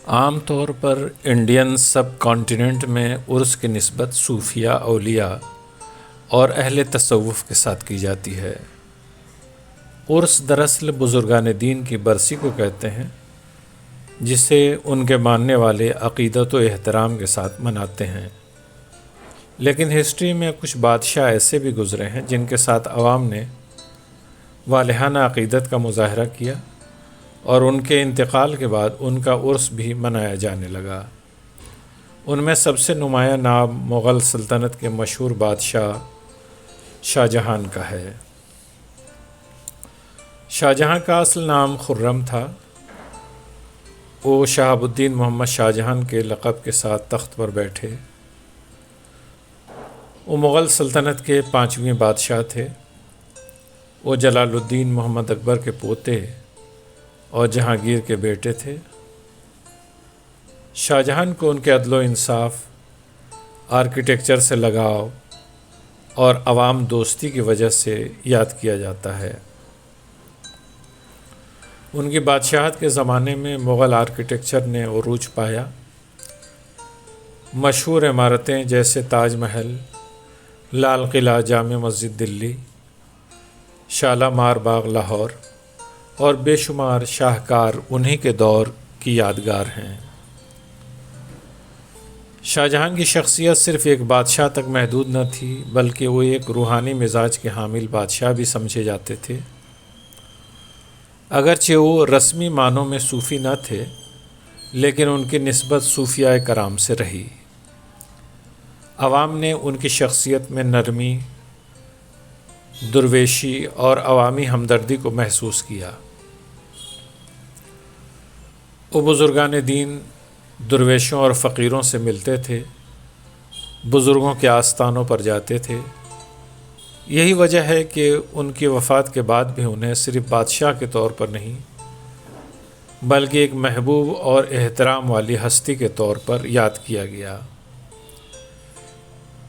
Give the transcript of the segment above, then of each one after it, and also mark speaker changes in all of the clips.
Speaker 1: عام طور پر انڈین سب کانٹیننٹ میں عرس کی نسبت صوفیہ، اولیاء اور اہل تصوف کے ساتھ کی جاتی ہے۔ عرس دراصل بزرگان دین کی برسی کو کہتے ہیں، جسے ان کے ماننے والے عقیدت و احترام کے ساتھ مناتے ہیں۔ لیکن ہسٹری میں کچھ بادشاہ ایسے بھی گزرے ہیں جن کے ساتھ عوام نے والہانہ عقیدت کا مظاہرہ کیا، اور ان کے انتقال کے بعد ان کا عرس بھی منایا جانے لگا۔ ان میں سب سے نمایاں نام مغل سلطنت کے مشہور بادشاہ شاہ جہان کا ہے۔ شاہ جہاں کا اصل نام خرم تھا۔ وہ شہاب الدین محمد شاہ جہان کے لقب کے ساتھ تخت پر بیٹھے۔ وہ مغل سلطنت کے 5ویں بادشاہ تھے۔ وہ جلال الدین محمد اکبر کے پوتے اور جہانگیر کے بیٹے تھے۔ شاہ جہان کو ان کے عدل و انصاف، آرکیٹیکچر سے لگاؤ اور عوام دوستی کی وجہ سے یاد کیا جاتا ہے۔ ان کی بادشاہت کے زمانے میں مغل آرکیٹیکچر نے عروج پایا۔ مشہور عمارتیں جیسے تاج محل، لال قلعہ، جامع مسجد دلی، شالامار باغ لاہور اور بے شمار شاہکار انہی کے دور کی یادگار ہیں۔ شاہ جہاں کی شخصیت صرف ایک بادشاہ تک محدود نہ تھی، بلکہ وہ ایک روحانی مزاج کے حامل بادشاہ بھی سمجھے جاتے تھے۔ اگرچہ وہ رسمی معنوں میں صوفی نہ تھے، لیکن ان کی نسبت صوفیاء کرام سے رہی۔ عوام نے ان کی شخصیت میں نرمی، درویشی اور عوامی ہمدردی کو محسوس کیا۔ وہ بزرگان دین درویشوں اور فقیروں سے ملتے تھے، بزرگوں کے آستانوں پر جاتے تھے۔ یہی وجہ ہے کہ ان کی وفات کے بعد بھی انہیں صرف بادشاہ کے طور پر نہیں، بلکہ ایک محبوب اور احترام والی ہستی کے طور پر یاد کیا گیا۔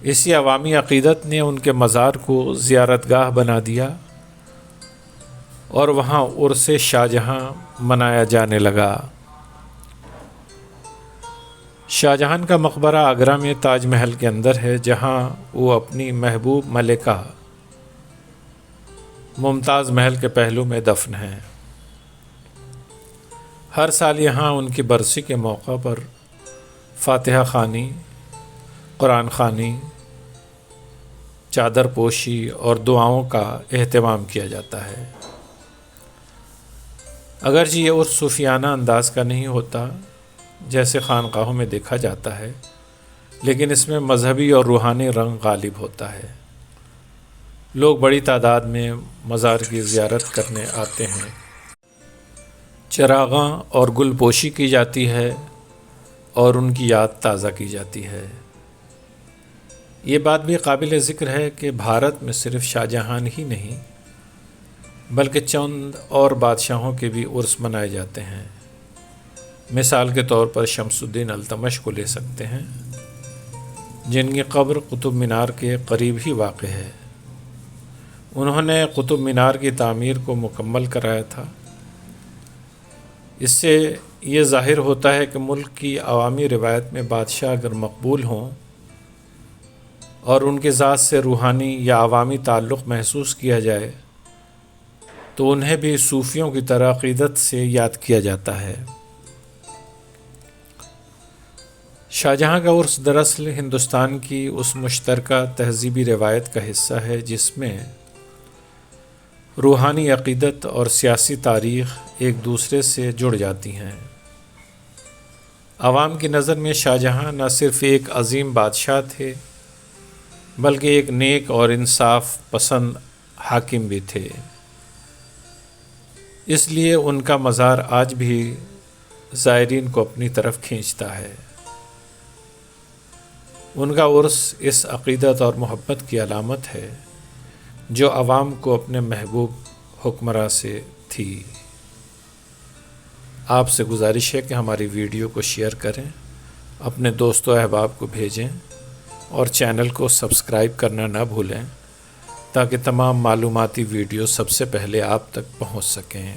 Speaker 1: اسی عوامی عقیدت نے ان کے مزار کو زیارت گاہ بنا دیا، اور وہاں عرس شاہ جہاں منایا جانے لگا۔ شاہ جہان کا مقبرہ آگرہ میں تاج محل کے اندر ہے، جہاں وہ اپنی محبوب ملکہ ممتاز محل کے پہلو میں دفن ہیں۔ ہر سال یہاں ان کی برسی کے موقع پر فاتحہ خوانی، قرآن خوانی، چادر پوشی اور دعاؤں کا اہتمام کیا جاتا ہے۔ اگرچہ یہ عرس صوفیانہ انداز کا نہیں ہوتا جیسے خانقاہوں میں دیکھا جاتا ہے، لیکن اس میں مذہبی اور روحانی رنگ غالب ہوتا ہے۔ لوگ بڑی تعداد میں مزار کی زیارت کرنے آتے ہیں۔ چراغاں اور گل پوشی کی جاتی ہے اور ان کی یاد تازہ کی جاتی ہے۔ یہ بات بھی قابل ذکر ہے کہ بھارت میں صرف شاہ جہان ہی نہیں، بلکہ چند اور بادشاہوں کے بھی عرس منائے جاتے ہیں۔ مثال کے طور پر شمس الدین التمش کو لے سکتے ہیں، جن کی قبر قطب مینار کے قریب ہی واقع ہے۔ انہوں نے قطب مینار کی تعمیر کو مکمل کرایا تھا۔ اس سے یہ ظاہر ہوتا ہے کہ ملک کی عوامی روایت میں بادشاہ اگر مقبول ہوں اور ان کی ذات سے روحانی یا عوامی تعلق محسوس کیا جائے، تو انہیں بھی صوفیوں کی طرح عقیدت سے یاد کیا جاتا ہے۔ شاہ جہاں کا عرس دراصل ہندوستان کی اس مشترکہ تہذیبی روایت کا حصہ ہے جس میں روحانی عقیدت اور سیاسی تاریخ ایک دوسرے سے جڑ جاتی ہیں۔ عوام کی نظر میں شاہ جہاں نہ صرف ایک عظیم بادشاہ تھے، بلکہ ایک نیک اور انصاف پسند حاکم بھی تھے۔ اس لیے ان کا مزار آج بھی زائرین کو اپنی طرف کھینچتا ہے۔ ان کا عرس اس عقیدت اور محبت کی علامت ہے جو عوام کو اپنے محبوب حکمراں سے تھی۔ آپ سے گزارش ہے کہ ہماری ویڈیو کو شیئر کریں، اپنے دوست و احباب کو بھیجیں اور چینل کو سبسکرائب کرنا نہ بھولیں تاکہ تمام معلوماتی ویڈیو سب سے پہلے آپ تک پہنچ سکیں۔